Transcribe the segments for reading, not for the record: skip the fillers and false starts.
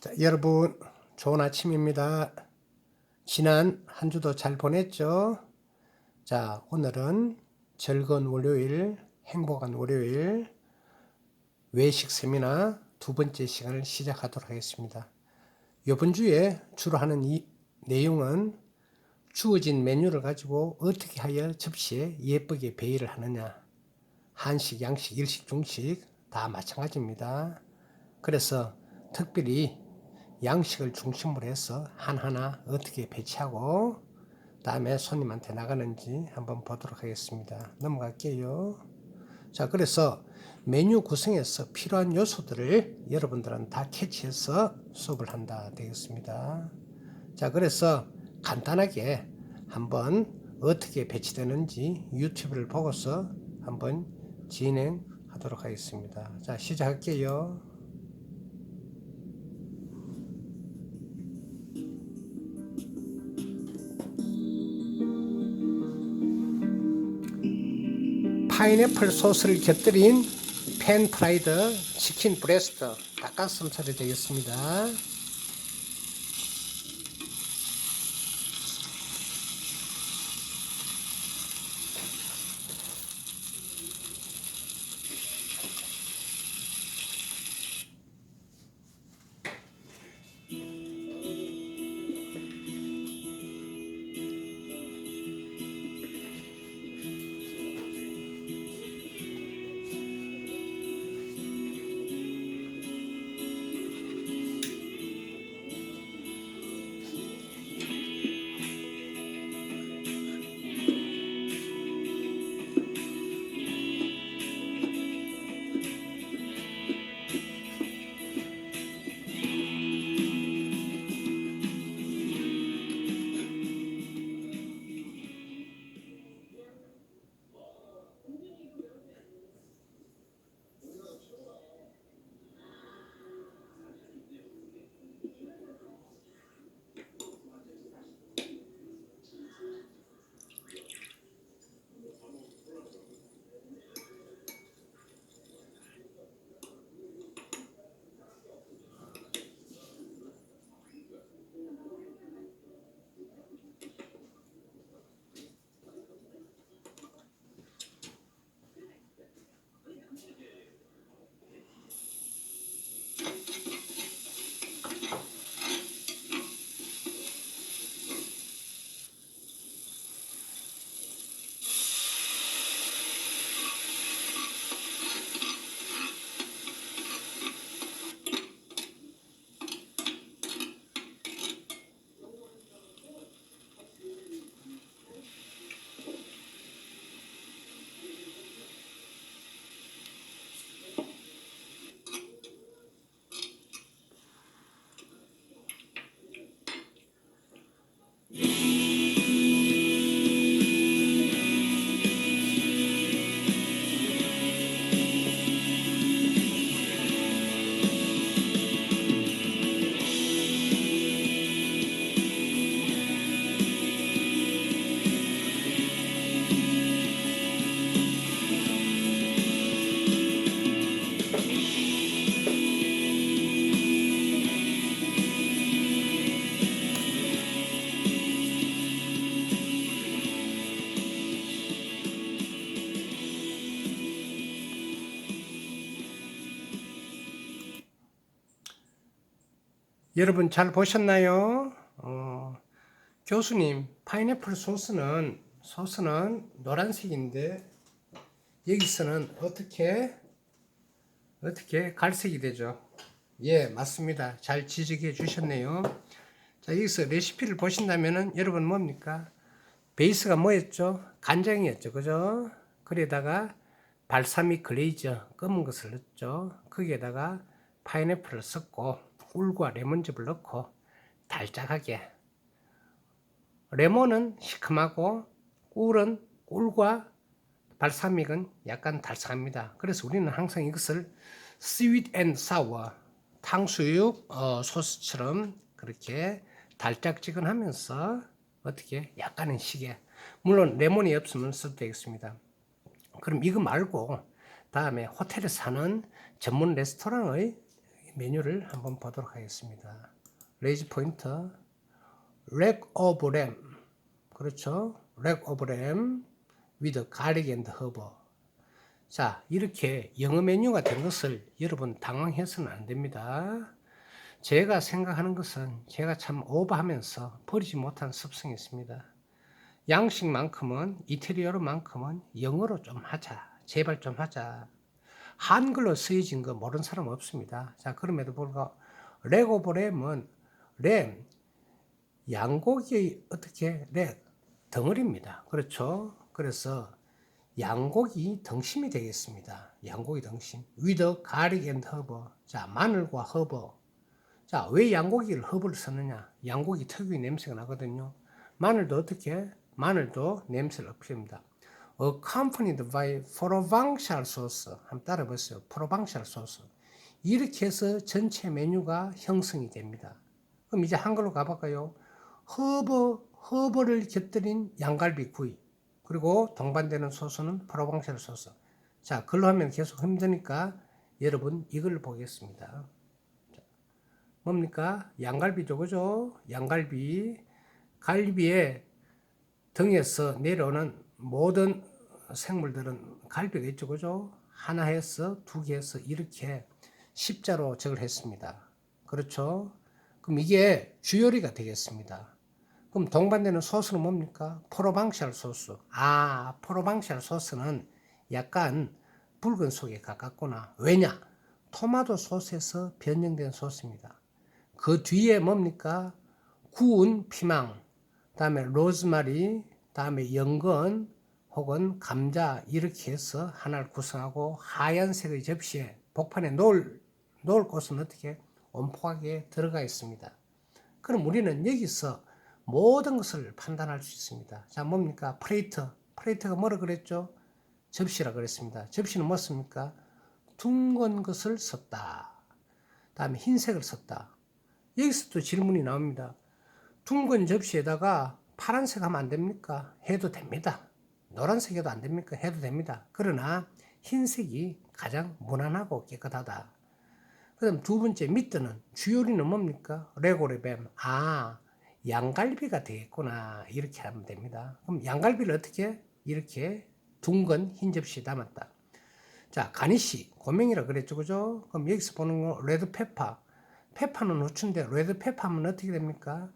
자, 여러분 좋은 아침입니다. 지난 한 주도 잘 보냈죠? 자, 오늘은 즐거운 월요일, 행복한 월요일 외식 세미나 두 번째 시간을 시작하도록 하겠습니다. 이번 주에 주로 하는 이 내용은 주어진 메뉴를 가지고 어떻게 하여 접시에 예쁘게 배일을 하느냐. 한식, 양식, 일식, 중식 다 마찬가지입니다. 그래서 특별히 양식을 중심으로 해서 하나하나 어떻게 배치하고 다음에 손님한테 나가는지 한번 보도록 하겠습니다. 넘어갈게요. 자, 그래서 메뉴 구성에서 필요한 요소들을 여러분들은 다 캐치해서 수업을 한다 되겠습니다. 자, 그래서 간단하게 한번 어떻게 배치되는지 유튜브를 보고서 한번 진행하도록 하겠습니다. 자, 시작할게요. 파인애플 소스를 곁들인 팬 프라이드 치킨 브레스트 닭가슴살이 되겠습니다. 여러분 잘 보셨나요? 교수님, 파인애플 소스는 노란색인데 여기서는 어떻게 갈색이 되죠? 예, 맞습니다. 잘 지적해 주셨네요. 자, 여기서 레시피를 보신다면은 여러분 뭡니까? 베이스가 뭐였죠? 간장이었죠, 그죠? 거기에다가 발사믹 글레이즈 검은 것을 넣었죠. 거기에다가 파인애플을 섞고 꿀과 레몬즙을 넣고 달짝하게, 레몬은 시큼하고 꿀과 발사믹은 약간 달싹합니다. 그래서 우리는 항상 이것을 sweet and sour, 탕수육 소스처럼 그렇게 달짝지근하면서 어떻게 약간은 시게, 물론 레몬이 없으면 써도 되겠습니다. 그럼 이거 말고 다음에 호텔에서 사는 전문 레스토랑의 메뉴를 한번 보도록 하겠습니다. 레이즈 포인터, leg of lamb, 그렇죠? leg of lamb with garlic and herb. 자, 이렇게 영어 메뉴가 된 것을 여러분 당황해서는 안 됩니다. 제가 생각하는 것은 제가 참 오버하면서 버리지 못한 습성이 있습니다. 양식만큼은, 이태리어로만큼은 영어로 좀 하자. 제발 좀 하자. 한글로 쓰여진 거 모르는 사람 없습니다. 자, 그럼에도 불구하고 leg of lamb은 램, 양고기 어떻게 leg, 덩어리입니다. 그렇죠? 그래서 양고기 등심이 되겠습니다. 양고기 등심. with garlic and herb. 자, 마늘과 허브. 자, 왜 양고기를 허브를 쓰느냐? 양고기 특유의 냄새가 나거든요. 마늘도 어떻게? 마늘도 냄새를 없앱니다. accompanied by Provençal sauce. 한번 따라해보세요. Provençal sauce. 이렇게 해서 전체 메뉴가 형성이 됩니다. 그럼 이제 한글로 가볼까요? 허브를 곁들인 양갈비 구이. 그리고 동반되는 소스는 프로방셀 소스. 자, 글로 하면 계속 힘드니까 여러분 이걸 보겠습니다. 자, 뭡니까? 양갈비죠, 그죠? 양갈비. 갈비의 등에서 내려오는 모든 생물들은 갈비가 있죠, 그죠? 하나 해서, 두 개 해서 이렇게 십자로 적을 했습니다. 그렇죠? 그럼 이게 주요리가 되겠습니다. 그럼 동반되는 소스는 뭡니까? 프로방샬 소스. 아, 프로방샬 소스는 약간 붉은 속에 가깝구나. 왜냐? 토마토 소스에서 변형된 소스입니다. 그 뒤에 뭡니까? 구운 피망, 다음에 로즈마리, 다음에 연근 혹은 감자 이렇게 해서 하나를 구성하고 하얀색의 접시에 복판에 놓을 곳은 어떻게? 온폭하게 들어가 있습니다. 그럼 우리는 여기서 모든 것을 판단할 수 있습니다. 자, 뭡니까? 프레이트가 뭐라 그랬죠? 접시라 그랬습니다. 접시는 뭐습니까? 둥근 것을 썼다. 다음에 흰색을 썼다. 여기서 또 질문이 나옵니다. 둥근 접시에다가 파란색 하면 안 됩니까? 해도 됩니다. 노란색 해도 안 됩니까? 해도 됩니다. 그러나 흰색이 가장 무난하고 깨끗하다. 그 다음 두 번째 미트는 주요리는 뭡니까? 레고레뱀. 아, 양갈비가 되겠구나. 이렇게 하면 됩니다. 그럼 양갈비를 어떻게? 이렇게 둥근 흰 접시에 담았다. 자, 가니쉬, 고명이라 그랬죠, 그죠? 그럼 여기서 보는 거 레드페파. 페파는 후추인데 레드페파 하면 어떻게 됩니까?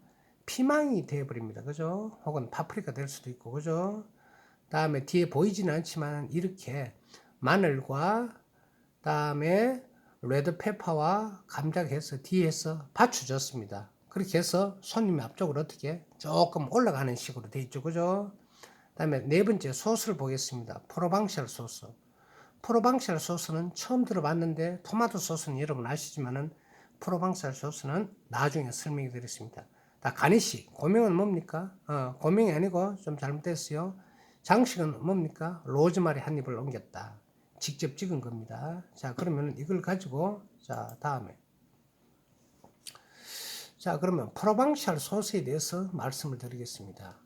피망이 되어버립니다, 그죠? 혹은 파프리카 될 수도 있고, 그죠? 다음에 뒤에 보이지는 않지만 이렇게 마늘과 다음에 레드페퍼와 감자가 해서 뒤에서 받쳐줬습니다. 그렇게 해서 손님의 앞쪽으로 어떻게 조금 올라가는 식으로 되어 있죠, 그죠? 다음에 네 번째 소스를 보겠습니다. 프로방샬 소스. 프로방샬 소스는 처음 들어봤는데 토마토 소스는 여러분 아시지만은 프로방샬 소스는 나중에 설명해 드리겠습니다. 다 가니쉬. 고명은 뭡니까? 고명이 아니고 좀 잘못됐어요. 장식은 뭡니까? 로즈마리 한 입을 옮겼다. 직접 찍은 겁니다. 자, 그러면 이걸 가지고 자, 다음에 자, 그러면 프로방샬 소스에 대해서 말씀을 드리겠습니다.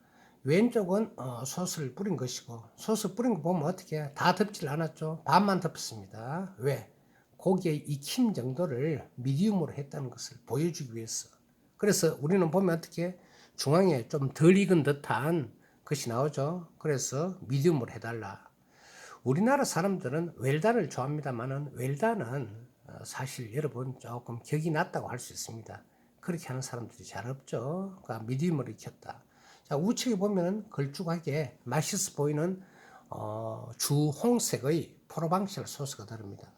왼쪽은 소스를 뿌린 것이고 소스 뿌린 거 보면 어떻게 다 덮질 않았죠? 반만 덮었습니다. 왜? 고기의 익힘 정도를 미디움으로 했다는 것을 보여주기 위해서. 그래서 우리는 보면 어떻게 중앙에 좀 덜 익은 듯한 것이 나오죠. 그래서 미디움으로 해달라. 우리나라 사람들은 웰단을 좋아합니다만은 웰단은 사실 여러분 조금 격이 낮다고 할 수 있습니다. 그렇게 하는 사람들이 잘 없죠. 그러니까 미디움으로 익혔다. 자, 우측에 보면 걸쭉하게 맛있어 보이는 주홍색의 프로방샬 소스가 들어갑니다.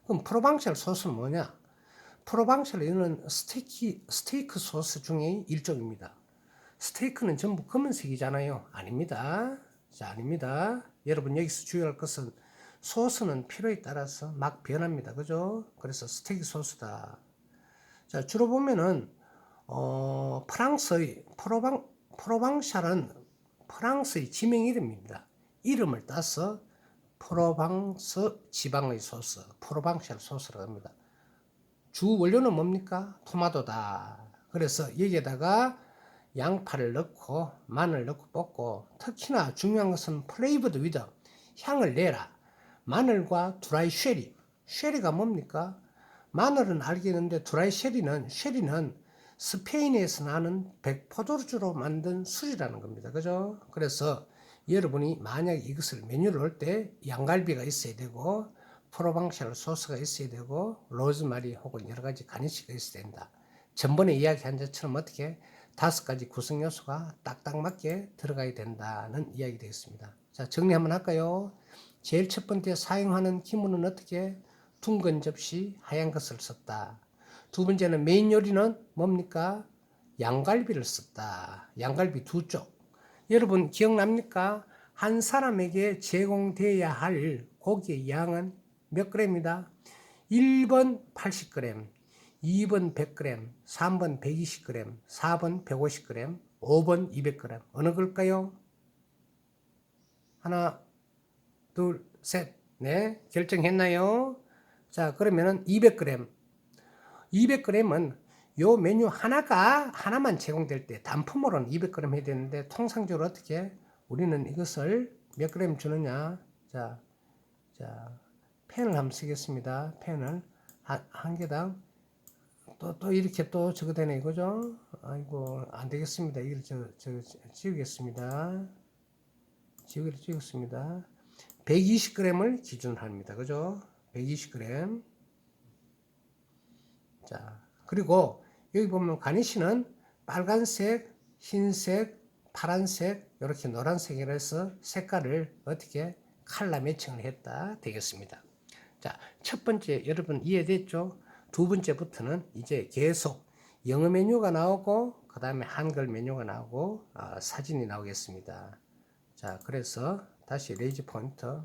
그럼 프로방샬 소스는 뭐냐? 프로방샬은 스테이크 소스 중에 일종입니다. 스테이크는 전부 검은색이잖아요. 아닙니다. 자, 아닙니다. 여러분 여기서 주의할 것은 소스는 필요에 따라서 막 변합니다. 그죠? 그래서 스테이크 소스다. 자, 주로 보면은 프랑스의 프로방샬은 프랑스의 지명 이름입니다. 이름을 따서 프로방스 지방의 소스, 프로방샬 소스라고 합니다. 주 원료는 뭡니까? 토마토다. 그래서 여기에다가 양파를 넣고 마늘 넣고 볶고 특히나 중요한 것은 플레이버드 위드 향을 내라. 마늘과 드라이 쉐리. 쉐리가 뭡니까? 마늘은 알겠는데 드라이 쉐리는 스페인에서 나는 백포도주로 만든 술이라는 겁니다. 그죠? 그래서 여러분이 만약 이것을 메뉴를 할 때 양갈비가 있어야 되고 프로방샬 소스가 있어야 되고 로즈마리 혹은 여러 가지 가니쉬가 있어야 된다. 전번에 이야기한 것처럼 어떻게 5가지 구성 요소가 딱딱 맞게 들어가야 된다는 이야기 되겠습니다. 자, 정리 한번 할까요? 제일 첫 번째 사용하는 기문은 어떻게? 둥근 접시 하얀 것을 썼다. 두 번째는 메인 요리는 뭡니까? 양갈비를 썼다. 양갈비 2쪽. 여러분 기억납니까? 한 사람에게 제공되어야 할 고기의 양은 몇 g이다? 1번 80g, 2번 100g, 3번 120g, 4번 150g, 5번 200g. 어느 걸까요? 하나, 둘, 셋. 네, 결정했나요? 자, 그러면은 200g. 200g은 요 메뉴 하나만 제공될 때 단품으로는 200g 해야 되는데 통상적으로 어떻게 우리는 이것을 몇 g 주느냐? 자, 펜을 한번 쓰겠습니다. 펜을 한 개당 또 이렇게 또 저거 되네 이거죠? 아이고 안 되겠습니다. 이걸 지우겠습니다. 지우겠습니다. 120g을 기준으로 합니다. 그죠? 120g. 자, 그리고 여기 보면 가니쉬는 빨간색, 흰색, 파란색, 이렇게 노란색이라 해서 색깔을 어떻게 칼라 매칭을 했다 되겠습니다. 자, 첫 번째 여러분 이해됐죠? 두 번째부터는 이제 계속 영어 메뉴가 나오고 그 다음에 한글 메뉴가 나오고 사진이 나오겠습니다. 자, 그래서 다시 레이즈 포인트.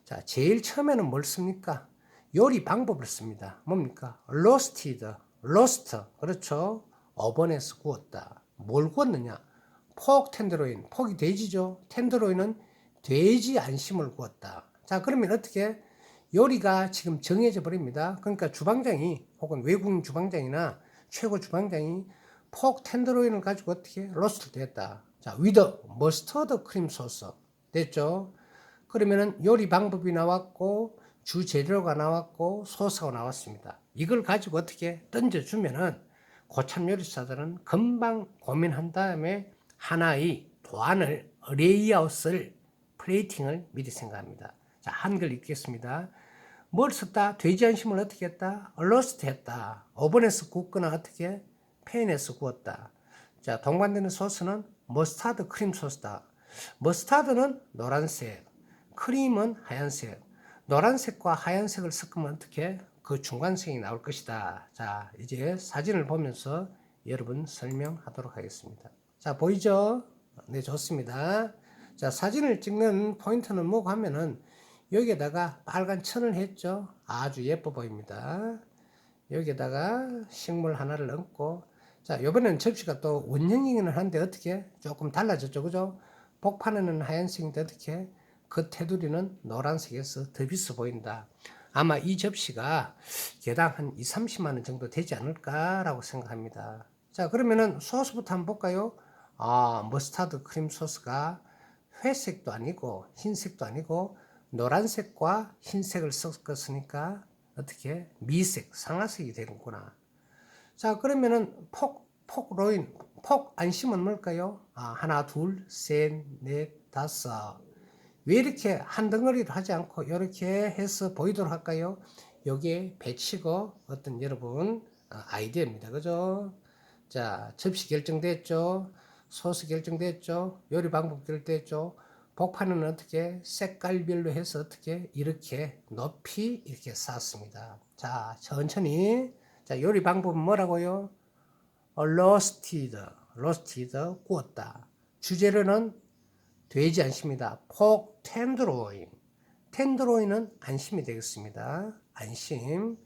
자, 제일 처음에는 뭘 씁니까? 요리 방법을 씁니다. 뭡니까? 로스트. 그렇죠? 오븐에서 구웠다. 뭘 구웠느냐? 폭 텐더로인. 폭이 돼지죠? 텐더로인은 돼지 안심을 구웠다. 자, 그러면 어떻게? 요리가 지금 정해져 버립니다. 그러니까 주방장이 혹은 외국인 주방장이나 최고 주방장이 폭 텐더로인을 가지고 어떻게? 로스트를 했다. 자, 위더 머스터드 크림 소스. 됐죠? 그러면은 요리 방법이 나왔고 주재료가 나왔고 소스가 나왔습니다. 이걸 가지고 어떻게 던져주면은 고참 요리사들은 금방 고민한 다음에 하나의 도안을 레이아웃을 플레이팅을 미리 생각합니다. 자, 한글 읽겠습니다. 뭘 썼다? 돼지 안심을 어떻게 했다? 로스트 했다. 오븐에서 굽거나 어떻게? 팬에서 구웠다. 자, 동반되는 소스는 머스타드 크림 소스다. 머스타드는 노란색, 크림은 하얀색. 노란색과 하얀색을 섞으면 어떻게? 그 중간색이 나올 것이다. 자, 이제 사진을 보면서 여러분 설명하도록 하겠습니다. 자, 보이죠? 네, 좋습니다. 자, 사진을 찍는 포인트는 뭐고 하면은 여기에다가 빨간 천을 했죠. 아주 예뻐 보입니다. 여기에다가 식물 하나를 얹고, 자, 요번에는 접시가 또 원형이기는 한데 어떻게? 조금 달라졌죠. 그죠? 복판에는 하얀색인데 어떻게? 그 테두리는 노란색에서 더 비싸 보인다. 아마 이 접시가 개당 한 2, 30만 원 정도 되지 않을까라고 생각합니다. 자, 그러면은 소스부터 한번 볼까요? 머스타드 크림 소스가 회색도 아니고 흰색도 아니고 노란색과 흰색을 섞었으니까 어떻게 미색, 상아색이 되는구나. 자, 그러면은 폭 안심은 뭘까요? 하나, 둘, 셋, 넷, 다섯. 왜 이렇게 한 덩어리로 하지 않고 이렇게 해서 보이도록 할까요? 여기에 배치고 어떤 여러분 아이디어입니다. 그죠? 자, 접시 결정됐죠? 소스 결정됐죠? 요리 방법 결정됐죠? 복판은 어떻게 색깔별로 해서 어떻게 이렇게 높이 이렇게 쌓습니다. 자, 천천히. 자, 요리 방법은 뭐라고요? 로스티드, 구웠다. 주재료는 돼지 안심이다. 폭 텐더로인. 텐더로인은 안심이 되겠습니다. 안심.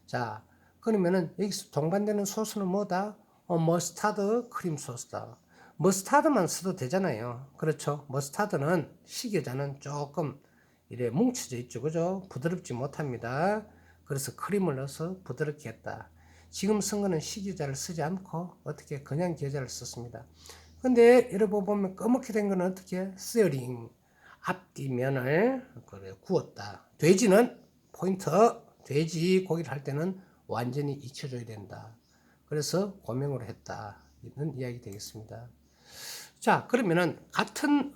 자, 그러면은 여기서 동반되는 소스는 뭐다? 머스타드 크림 소스다. 머스타드만 써도 되잖아요. 그렇죠? 머스타드는 식여자는 조금 이래 뭉쳐져 있죠. 그죠? 부드럽지 못합니다. 그래서 크림을 넣어서 부드럽게 했다. 지금 쓴 거는 식여자를 쓰지 않고 어떻게 그냥 겨자를 썼습니다. 근데 여러분 보면 검게 된 거는 어떻게? 세어링. 앞뒤면을 구웠다. 돼지는 포인트. 돼지 고기를 할 때는 완전히 잊혀줘야 된다. 그래서 고명으로 했다. 이런 이야기 되겠습니다. 자, 그러면은 같은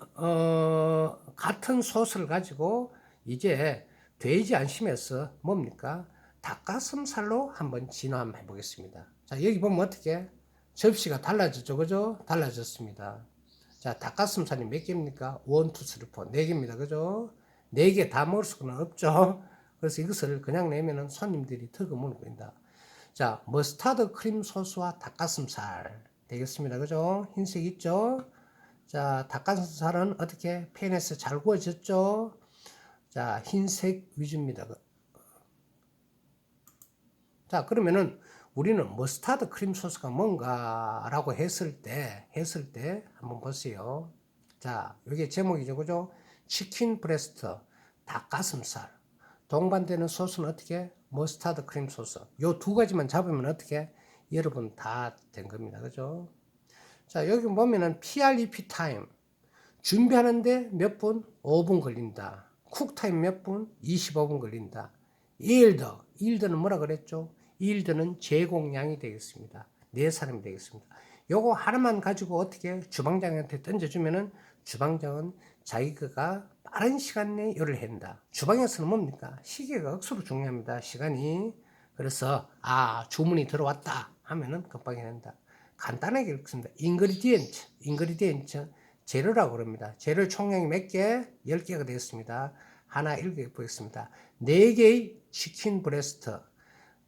소스를 가지고 이제 돼지 안심에서 뭡니까? 닭가슴살로 한번 진화 한번 해보겠습니다. 자, 여기 보면 어떻게 접시가 달라졌죠, 그죠? 달라졌습니다. 자, 닭가슴살이 몇 개입니까? 1, 2, 3, 4, 4개입니다, 그죠? 4개 다 먹을 수는 없죠. 그래서 이것을 그냥 내면은 손님들이 턱을 보인다. 자, 머스타드 크림 소스와 닭가슴살 되겠습니다, 그죠? 흰색 있죠? 자, 닭가슴살은 어떻게 팬에서 잘 구워졌죠? 자, 흰색 위주입니다. 자, 그러면은 우리는 머스타드 크림 소스가 뭔가라고 했을 때 한번 보세요. 자, 이게 제목이죠, 그죠? 치킨 브레스트, 닭가슴살. 동반되는 소스는 어떻게? 머스타드 크림 소스. 요 두 가지만 잡으면 어떻게? 여러분 다 된 겁니다, 그죠? 자, 여기 보면은 PREP 타임. 준비하는데 몇 분? 5분 걸린다. 쿡타임 몇 분? 25분 걸린다. 일드는 뭐라 그랬죠? 일드는 제공량이 되겠습니다. 4사람이 되겠습니다. 요거 하나만 가지고 어떻게 주방장한테 던져주면은 주방장은 자기가 빠른 시간 내에 요리를 한다. 주방에서는 뭡니까? 시계가 억수로 중요합니다. 시간이. 그래서 주문이 들어왔다 하면은 금방 해낸다. 간단하게 읽습니다. 인그리디엔트 재료라고 그럽니다. 재료 총량이 몇 개? 10개가 되겠습니다. 하나 읽어보겠습니다. 4개의 치킨 브레스트,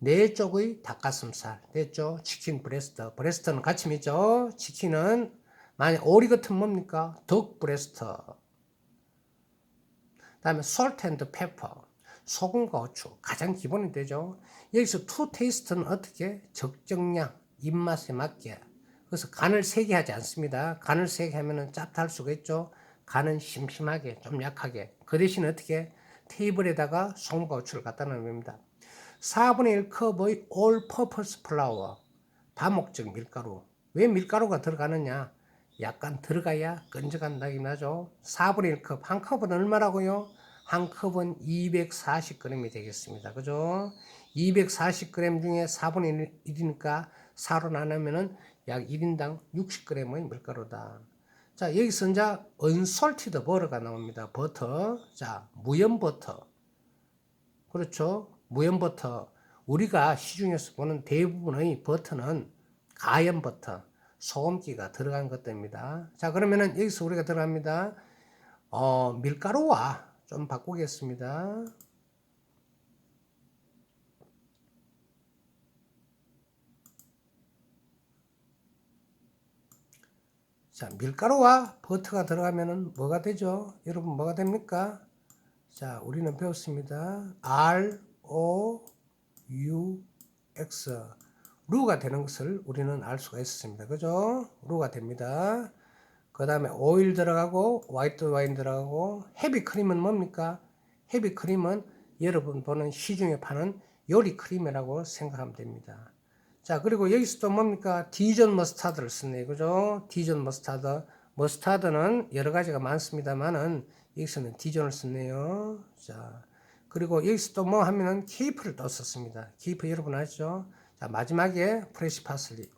4쪽의 닭가슴살, 4쪽 치킨 브레스트. 브레스트는 가침이죠. 치킨은 만약 오리 같은 뭡니까? 덕 브레스트. 다음에 salt and pepper, 소금과 고추. 가장 기본이 되죠. 여기서 to taste는 어떻게? 적정량, 입맛에 맞게. 그래서 간을 세게 하지 않습니다. 간을 세게 하면은 짭할 수가 있죠. 간은 심심하게, 좀 약하게. 그 대신 어떻게? 테이블에다가 소금과 고추를 갖다 놓으면 됩니다. 4분의 1 컵의 all-purpose flour, 다목적 밀가루. 왜 밀가루가 들어가느냐? 약간 들어가야 끈적한다기 나죠. 4분의 1컵, 한 컵은 얼마라고요? 한 컵은 240g이 되겠습니다. 그죠? 240g 중에 4분의 1이니까 4로 나누면은 약 1인당 60g의 밀가루다. 자, 여기서 이제 unsalted butter가 나옵니다. 버터. 자, 무염 버터. 그렇죠? 무염 버터. 우리가 시중에서 보는 대부분의 버터는 가염 버터, 소금기가 들어간 것들입니다. 자, 그러면은 여기서 우리가 들어갑니다. 밀가루와 좀 바꾸겠습니다. 자, 밀가루와 버터가 들어가면은 뭐가 되죠? 여러분 뭐가 됩니까? 자, 우리는 배웠습니다. ROUX. 루가 되는 것을 우리는 알 수가 있었습니다. 그죠? 루가 됩니다. 그 다음에 오일 들어가고 화이트 와인 들어가고 헤비 크림은 뭡니까? 헤비 크림은 여러분 보는 시중에 파는 요리 크림이라고 생각하면 됩니다. 자, 그리고 여기서 또 뭡니까? 디jon 머스타드를 쓰네요. 그죠? 디jon 머스타드. 머스타드는 여러 가지가 많습니다만은 여기서는 디존을 쓰네요. 자, 그리고 여기서 또 뭐 하면은 케이프를 또 썼습니다. 케이프 여러분 아시죠? 자, 마지막에 프레시 파슬리.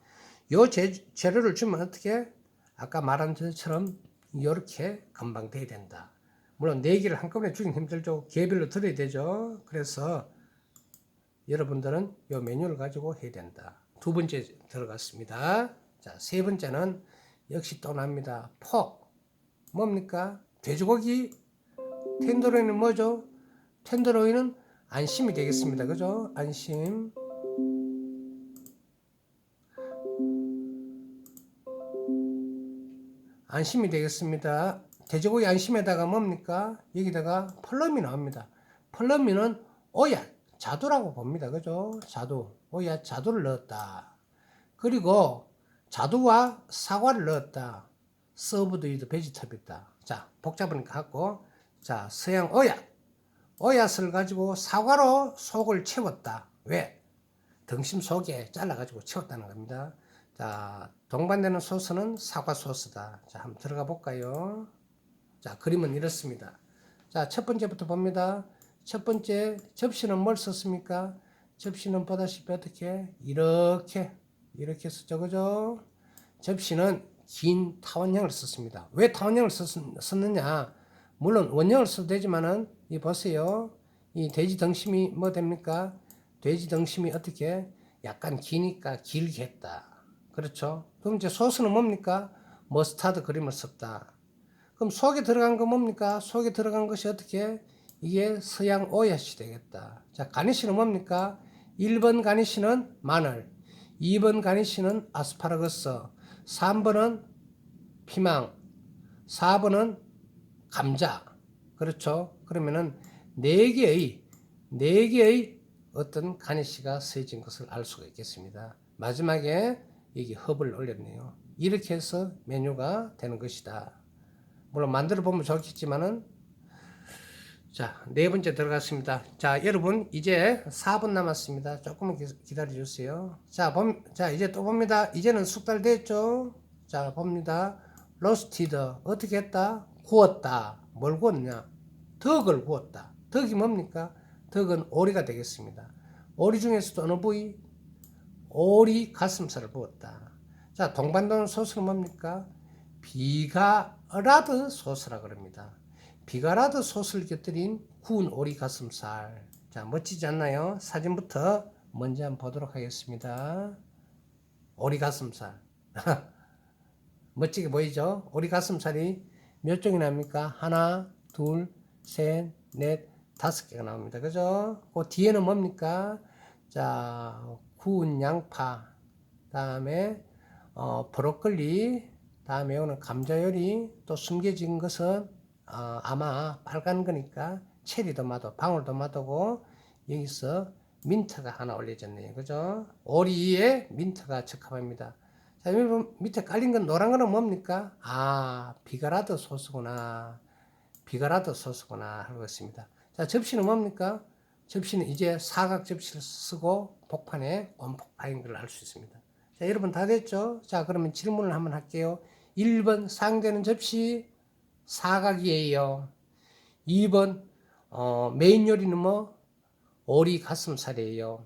요 재료를 주면 어떻게? 아까 말한 것처럼 이렇게 금방 돼야 된다. 물론 4개를 한꺼번에 주긴 힘들죠. 개별로 들어야 되죠. 그래서 여러분들은 이 메뉴를 가지고 해야 된다. 두 번째 들어갔습니다. 자, 세 번째는 역시 또 납니다. 포. 뭡니까? 돼지고기. 텐더로인은 뭐죠? 텐더로인은 안심이 되겠습니다. 그죠? 안심. 안심이 되겠습니다. 돼지고기 안심에다가 뭡니까? 여기다가 펄럼이 나옵니다. 펄럼이는 오얏, 자두라고 봅니다. 그죠? 자두. 오얏, 자두를 넣었다. 그리고 자두와 사과를 넣었다. 서브드 위드 베지터블이다. 자, 복잡하니까 갖고. 자, 서양 오얏. 오얏을 가지고 사과로 속을 채웠다. 왜? 등심 속에 잘라가지고 채웠다는 겁니다. 자, 동반되는 소스는 사과 소스다. 자, 한번 들어가 볼까요? 자, 그림은 이렇습니다. 자, 첫 번째부터 봅니다. 첫 번째 접시는 뭘 썼습니까? 접시는 보다시피 어떻게 이렇게 쓰죠, 그죠? 접시는 긴 타원형을 썼습니다. 왜 타원형을 썼느냐? 물론 원형을 써도 되지만은 이 보세요. 이 돼지 등심이 뭐 됩니까? 돼지 등심이 어떻게 약간 기니까 길게 했다. 그렇죠? 그럼 이제 소스는 뭡니까? 머스타드 그림을 썼다. 그럼 속에 들어간 거 뭡니까? 속에 들어간 것이 어떻게? 이게 서양 오야시 되겠다. 자, 가니쉬는 뭡니까? 1번 가니쉬는 마늘, 2번 가니쉬는 아스파라거스, 3번은 피망, 4번은 감자. 그렇죠? 그러면은 4개의 어떤 가니쉬가 쓰여진 것을 알 수가 있겠습니다. 마지막에 여기 헙을 올렸네요. 이렇게 해서 메뉴가 되는 것이다. 물론 만들어 보면 좋겠지만은 자, 네 번째 들어갔습니다. 자, 여러분 이제 4분 남았습니다. 조금만 기다려 주세요. 자, 이제 또 봅니다. 이제는 숙달됐죠? 자, 봅니다. 로스티드 어떻게 했다? 구웠다. 뭘 구웠냐? 덕을 구웠다. 덕이 뭡니까? 덕은 오리가 되겠습니다. 오리 중에서도 어느 부위? 오리 가슴살을 구웠다. 자, 동반도 소스는 뭡니까? 비가라드 소스라 그럽니다. 비가라드 소스를 곁들인 구운 오리 가슴살. 자, 멋지지 않나요? 사진부터 먼저 한번 보도록 하겠습니다. 오리 가슴살. 멋지게 보이죠? 오리 가슴살이 몇 종이 납니까? 하나, 둘, 셋, 넷, 5개가 나옵니다. 그죠? 그 뒤에는 뭡니까? 자, 구운 양파, 다음에 브로콜리, 다음에 오늘 감자 요리, 또 숨겨진 것은 아마 빨간 거니까 체리 토마토, 방울 토마토고 여기서 민트가 하나 올려졌네요. 그죠? 오리에 민트가 적합합니다. 자, 여러분 밑에 깔린 건 노란 거는 뭡니까? 아, 비가라드 소스구나. 비가라드 소스구나 하고 있습니다. 자, 접시는 뭡니까? 접시는 이제 사각 접시를 쓰고 복판에 원폭파인 걸 알 수 있습니다. 자, 여러분 다 됐죠? 자, 그러면 질문을 한번 할게요. 1번 사용되는 접시 사각이에요. 2번 메인 요리는 뭐? 오리 가슴살이에요.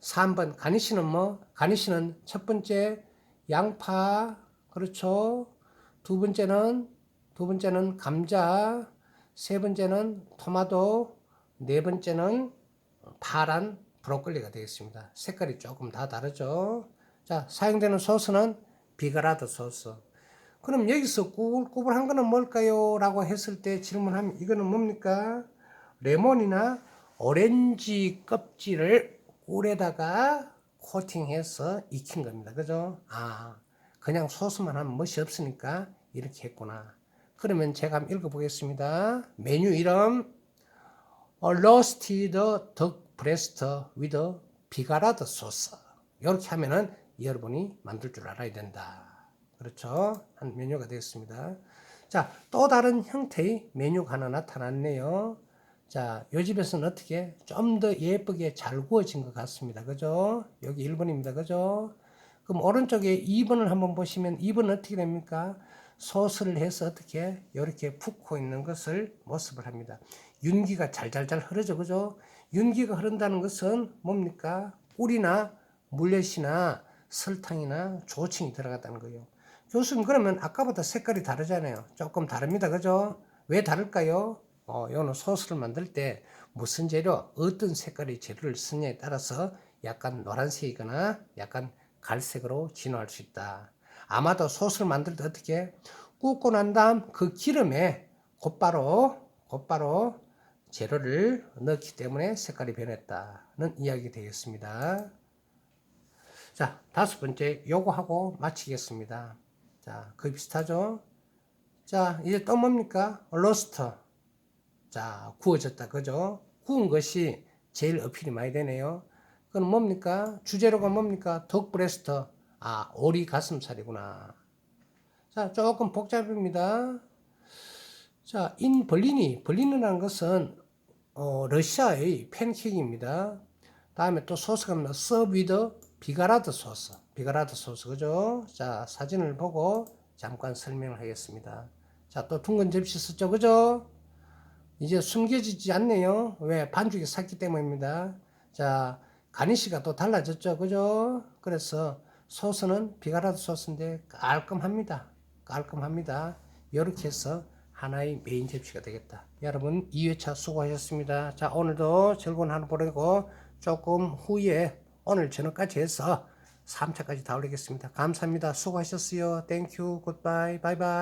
3번 가니쉬는 뭐? 가니쉬는 첫 번째 양파, 그렇죠? 두 번째는 감자, 세 번째는 토마토, 네 번째는 파란 브로콜리가 되겠습니다. 색깔이 조금 다 다르죠? 자, 사용되는 소스는 비가라드 소스. 그럼 여기서 꾸불꾸불한 거는 뭘까요? 라고 했을 때 질문하면 이거는 뭡니까? 레몬이나 오렌지 껍질을 꿀에다가 코팅해서 익힌 겁니다. 그죠? 아, 그냥 소스만 하면 멋이 없으니까 이렇게 했구나. 그러면 제가 한번 읽어보겠습니다. 메뉴 이름 roasted duck breast with 비가라드 소스. 이렇게 하면은 여러분이 만들 줄 알아야 된다. 그렇죠? 한 메뉴가 되겠습니다. 자, 또 다른 형태의 메뉴가 하나 나타났네요. 자, 요 집에서는 어떻게 좀 더 예쁘게 잘 구워진 것 같습니다. 그죠? 여기 1번입니다. 그죠? 그럼 오른쪽에 2번을 한번 보시면 2번은 어떻게 됩니까? 소스를 해서 어떻게 이렇게 붓고 있는 것을 모습을 합니다. 윤기가 잘잘잘 흐르죠. 그죠? 윤기가 흐른다는 것은 뭡니까? 꿀이나 물엿이나 설탕이나 조청이 들어갔다는 거예요. 교수님 그러면 아까보다 색깔이 다르잖아요. 조금 다릅니다. 그죠? 왜 다를까요? 요는 소스를 만들 때 무슨 재료, 어떤 색깔의 재료를 쓰냐에 따라서 약간 노란색이거나 약간 갈색으로 진화할 수 있다. 아마도 소스를 만들 때 어떻게 굽고 난 다음 그 기름에 곧바로 재료를 넣기 때문에 색깔이 변했다는 이야기 되겠습니다. 자, 5번째 요거 하고 마치겠습니다. 자, 거의 비슷하죠? 자, 이제 또 뭡니까? 로스터. 자, 구워졌다. 그죠? 구운 것이 제일 어필이 많이 되네요. 그건 뭡니까? 주재료가 뭡니까? 덕 브레스트. 아, 오리 가슴살이구나. 자, 조금 복잡합니다. 자, 벌리니라는 것은 러시아의 팬케이크입니다. 다음에 또 소스가 뭡니까? 서비드 비가라드 소스. 비가라드 소스, 그죠? 자, 사진을 보고 잠깐 설명을 하겠습니다. 자, 또 둥근 접시 썼죠, 그죠? 이제 숨겨지지 않네요. 왜? 반죽이 샀기 때문입니다. 자, 가니쉬가 또 달라졌죠. 그죠? 그래서 소스는 비가라도 소스인데 깔끔합니다. 깔끔합니다. 이렇게 해서 하나의 메인 접시가 되겠다. 여러분 2회차 수고하셨습니다. 자, 오늘도 즐거운 하루 보내고 조금 후에 오늘 저녁까지 해서 3차까지 다 올리겠습니다. 감사합니다. 수고하셨어요. 땡큐 굿바이 바이바이.